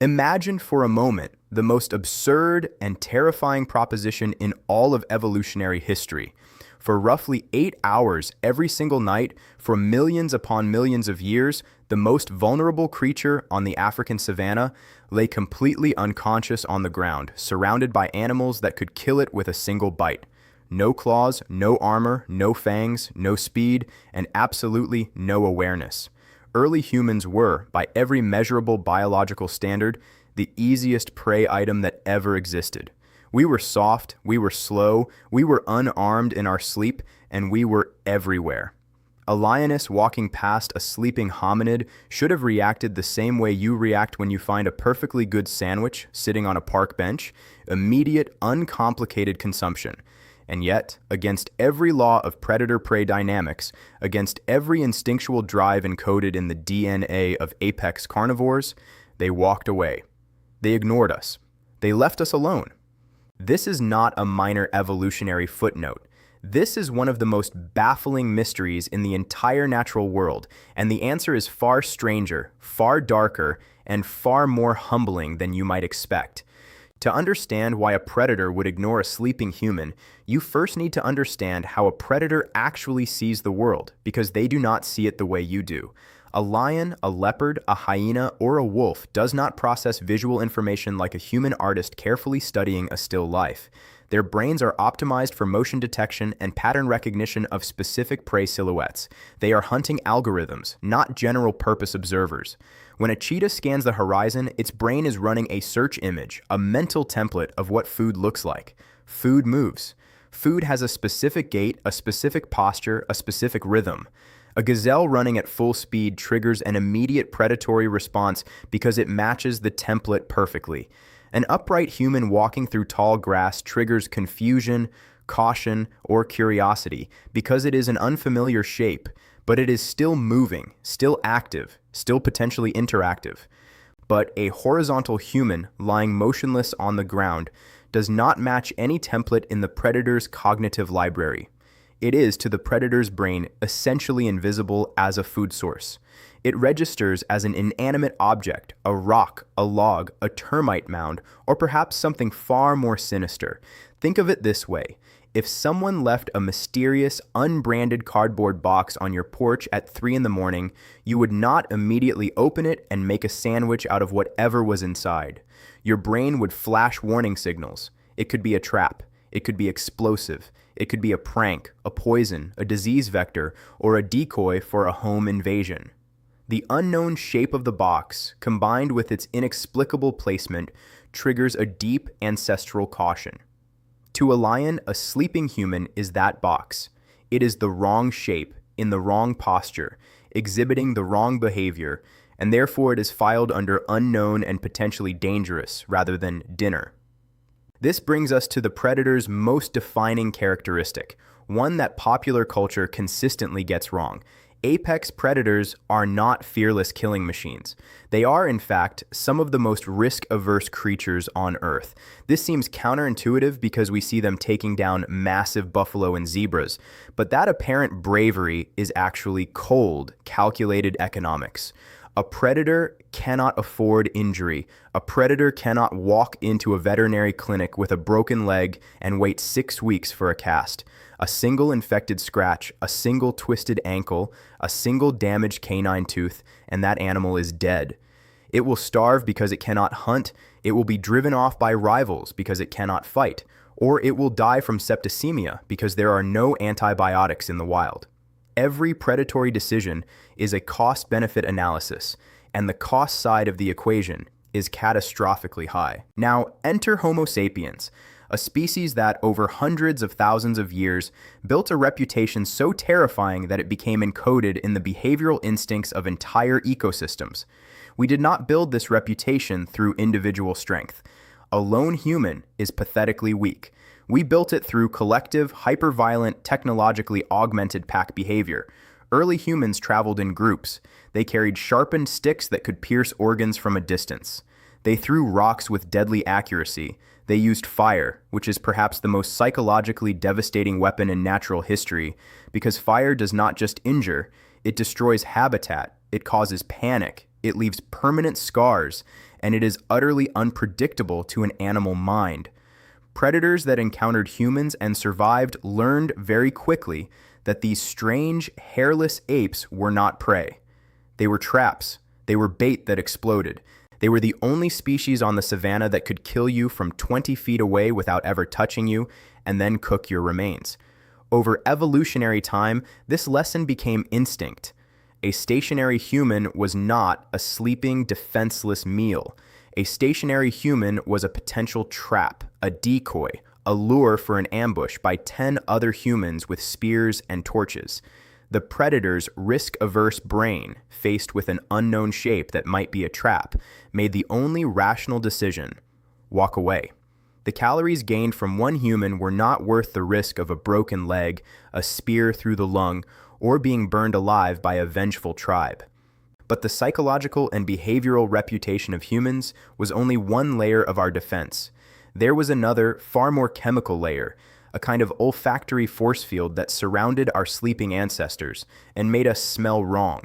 Imagine for a moment the most absurd and terrifying proposition in all of evolutionary history. For roughly 8 hours every single night, for millions upon millions of years, the most vulnerable creature on the African savanna lay completely unconscious on the ground, surrounded by animals that could kill it with a single bite. No claws, no armor, no fangs, no speed, and absolutely no awareness. Early humans were, by every measurable biological standard, the easiest prey item that ever existed. We were soft, we were slow, we were unarmed in our sleep, and we were everywhere. A lioness walking past a sleeping hominid should have reacted the same way you react when you find a perfectly good sandwich sitting on a park bench: immediate, uncomplicated consumption. And yet, against every law of predator-prey dynamics, against every instinctual drive encoded in the DNA of apex carnivores, they walked away. They ignored us. They left us alone. This is not a minor evolutionary footnote. This is one of the most baffling mysteries in the entire natural world, and the answer is far stranger, far darker, and far more humbling than you might expect. To understand why a predator would ignore a sleeping human, you first need to understand how a predator actually sees the world, because they do not see it the way you do. A lion, a leopard, a hyena, or a wolf does not process visual information like a human artist carefully studying a still life. Their brains are optimized for motion detection and pattern recognition of specific prey silhouettes. They are hunting algorithms, not general-purpose observers. When a cheetah scans the horizon, its brain is running a search image, a mental template of what food looks like. Food moves. Food has a specific gait, a specific posture, a specific rhythm. A gazelle running at full speed triggers an immediate predatory response because it matches the template perfectly. An upright human walking through tall grass triggers confusion, caution, or curiosity because it is an unfamiliar shape, but it is still moving, still active, still potentially interactive. But a horizontal human lying motionless on the ground does not match any template in the predator's cognitive library. It is, to the predator's brain, essentially invisible as a food source. It registers as an inanimate object, a rock, a log, a termite mound, or perhaps something far more sinister. Think of it this way. If someone left a mysterious, unbranded cardboard box on your porch at 3 in the morning, you would not immediately open it and make a sandwich out of whatever was inside. Your brain would flash warning signals. It could be a trap. It could be explosive. It could be a prank, a poison, a disease vector, or a decoy for a home invasion. The unknown shape of the box, combined with its inexplicable placement, triggers a deep ancestral caution. To a lion, a sleeping human is that box. It is the wrong shape, in the wrong posture, exhibiting the wrong behavior, and therefore it is filed under unknown and potentially dangerous rather than dinner. This brings us to the predator's most defining characteristic, one that popular culture consistently gets wrong. Apex predators are not fearless killing machines. They are, in fact, some of the most risk-averse creatures on Earth. This seems counterintuitive because we see them taking down massive buffalo and zebras, but that apparent bravery is actually cold, calculated economics. A predator cannot afford injury. A predator cannot walk into a veterinary clinic with a broken leg and wait 6 weeks for a cast. A single infected scratch, a single twisted ankle, a single damaged canine tooth, and that animal is dead. It will starve because it cannot hunt, it will be driven off by rivals because it cannot fight, or it will die from septicemia because there are no antibiotics in the wild. Every predatory decision is a cost-benefit analysis, and the cost side of the equation is catastrophically high. Now, enter Homo sapiens, a species that, over hundreds of thousands of years, built a reputation so terrifying that it became encoded in the behavioral instincts of entire ecosystems. We did not build this reputation through individual strength. A lone human is pathetically weak. We built it through collective, hyper-violent, technologically augmented pack behavior. Early humans traveled in groups. They carried sharpened sticks that could pierce organs from a distance. They threw rocks with deadly accuracy. They used fire, which is perhaps the most psychologically devastating weapon in natural history, because fire does not just injure, it destroys habitat, it causes panic, it leaves permanent scars, and it is utterly unpredictable to an animal mind. Predators that encountered humans and survived learned very quickly that these strange, hairless apes were not prey. They were traps. They were bait that exploded. They were the only species on the savanna that could kill you from 20 feet away without ever touching you, and then cook your remains. Over evolutionary time, this lesson became instinct. A stationary human was not a sleeping, defenseless meal. A stationary human was a potential trap, a decoy, a lure for an ambush by 10 other humans with spears and torches. The predator's risk-averse brain, faced with an unknown shape that might be a trap, made the only rational decision: walk away. The calories gained from one human were not worth the risk of a broken leg, a spear through the lung, or being burned alive by a vengeful tribe. But the psychological and behavioral reputation of humans was only one layer of our defense. There was another, far more chemical layer, a kind of olfactory force field that surrounded our sleeping ancestors and made us smell wrong.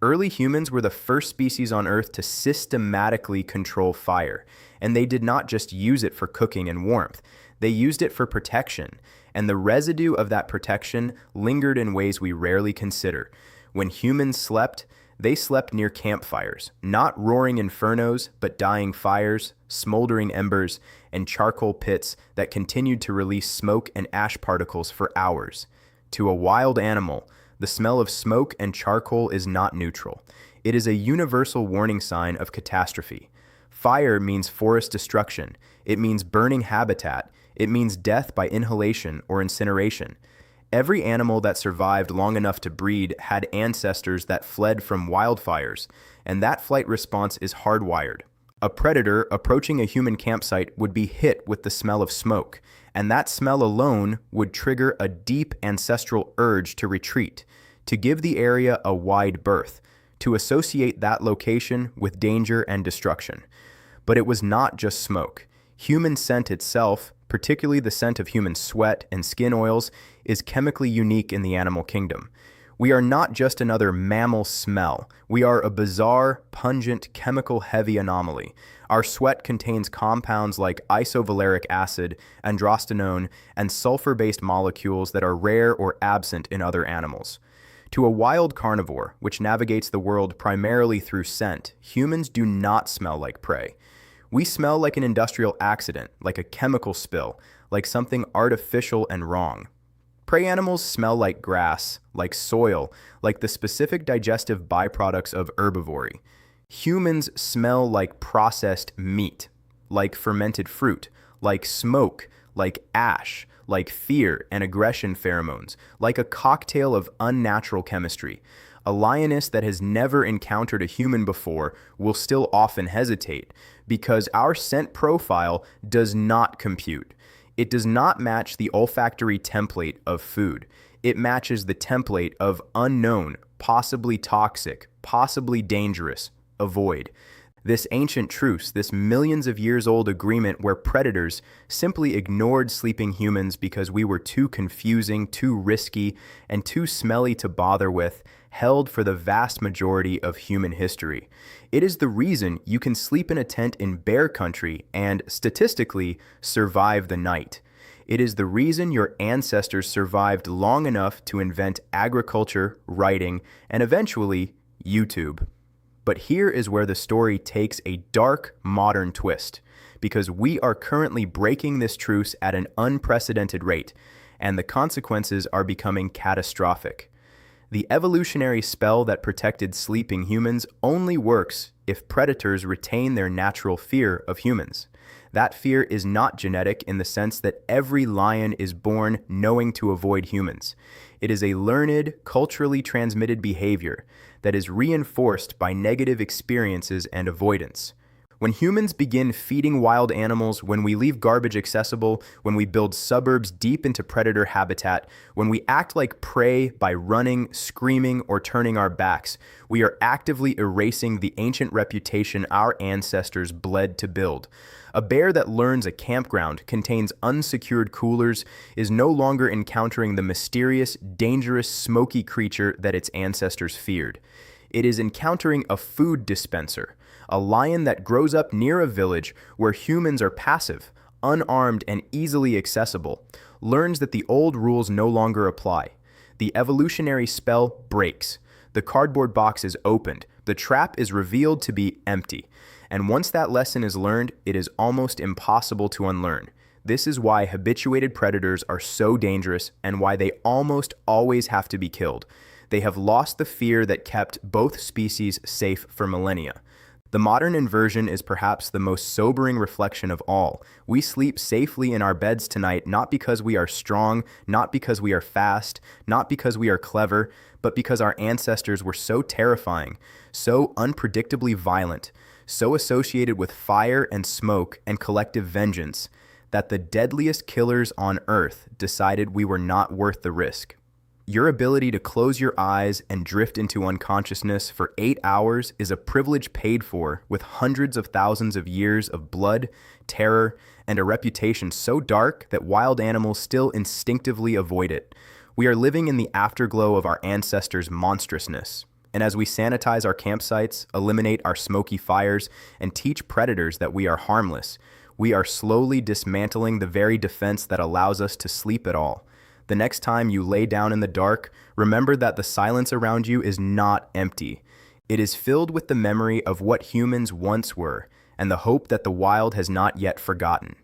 Early humans were the first species on Earth to systematically control fire, and they did not just use it for cooking and warmth. They used it for protection, and the residue of that protection lingered in ways we rarely consider. When humans slept, they slept near campfires, not roaring infernos, but dying fires, smoldering embers, and charcoal pits that continued to release smoke and ash particles for hours. To a wild animal, the smell of smoke and charcoal is not neutral. It is a universal warning sign of catastrophe. Fire means forest destruction. It means burning habitat. It means death by inhalation or incineration. Every animal that survived long enough to breed had ancestors that fled from wildfires, and that flight response is hardwired. A predator approaching a human campsite would be hit with the smell of smoke, and that smell alone would trigger a deep ancestral urge to retreat, to give the area a wide berth, to associate that location with danger and destruction. But it was not just smoke. Human scent itself, particularly the scent of human sweat and skin oils, is chemically unique in the animal kingdom. We are not just another mammal smell. We are a bizarre, pungent, chemical-heavy anomaly. Our sweat contains compounds like isovaleric acid, androstenone, and sulfur-based molecules that are rare or absent in other animals. To a wild carnivore, which navigates the world primarily through scent, humans do not smell like prey. We smell like an industrial accident, like a chemical spill, like something artificial and wrong. Prey animals smell like grass, like soil, like the specific digestive byproducts of herbivory. Humans smell like processed meat, like fermented fruit, like smoke, like ash, like fear and aggression pheromones, like a cocktail of unnatural chemistry. A lioness that has never encountered a human before will still often hesitate because our scent profile does not compute. It does not match the olfactory template of food. It matches the template of unknown, possibly toxic, possibly dangerous, avoid. This ancient truce, this millions of years old agreement where predators simply ignored sleeping humans because we were too confusing, too risky, and too smelly to bother with, held for the vast majority of human history. It is the reason you can sleep in a tent in bear country and, statistically, survive the night. It is the reason your ancestors survived long enough to invent agriculture, writing, and eventually, YouTube. But here is where the story takes a dark, modern twist, because we are currently breaking this truce at an unprecedented rate, and the consequences are becoming catastrophic. The evolutionary spell that protected sleeping humans only works if predators retain their natural fear of humans. That fear is not genetic in the sense that every lion is born knowing to avoid humans. It is a learned, culturally transmitted behavior that is reinforced by negative experiences and avoidance. When humans begin feeding wild animals, when we leave garbage accessible, when we build suburbs deep into predator habitat, when we act like prey by running, screaming, or turning our backs, we are actively erasing the ancient reputation our ancestors bled to build. A bear that learns a campground contains unsecured coolers is no longer encountering the mysterious, dangerous, smoky creature that its ancestors feared. It is encountering a food dispenser, A lion that grows up near a village where humans are passive, unarmed, and easily accessible, learns that the old rules no longer apply. The evolutionary spell breaks. The cardboard box is opened. The trap is revealed to be empty. And once that lesson is learned, it is almost impossible to unlearn. This is why habituated predators are so dangerous and why they almost always have to be killed. They have lost the fear that kept both species safe for millennia. The modern inversion is perhaps the most sobering reflection of all. We sleep safely in our beds tonight not because we are strong, not because we are fast, not because we are clever, but because our ancestors were so terrifying, so unpredictably violent, so associated with fire and smoke and collective vengeance, that the deadliest killers on Earth decided we were not worth the risk. Your ability to close your eyes and drift into unconsciousness for 8 hours is a privilege paid for with hundreds of thousands of years of blood, terror, and a reputation so dark that wild animals still instinctively avoid it. We are living in the afterglow of our ancestors' monstrousness. And as we sanitize our campsites, eliminate our smoky fires, and teach predators that we are harmless, we are slowly dismantling the very defense that allows us to sleep at all. The next time you lay down in the dark, remember that the silence around you is not empty. It is filled with the memory of what humans once were, and the hope that the wild has not yet forgotten.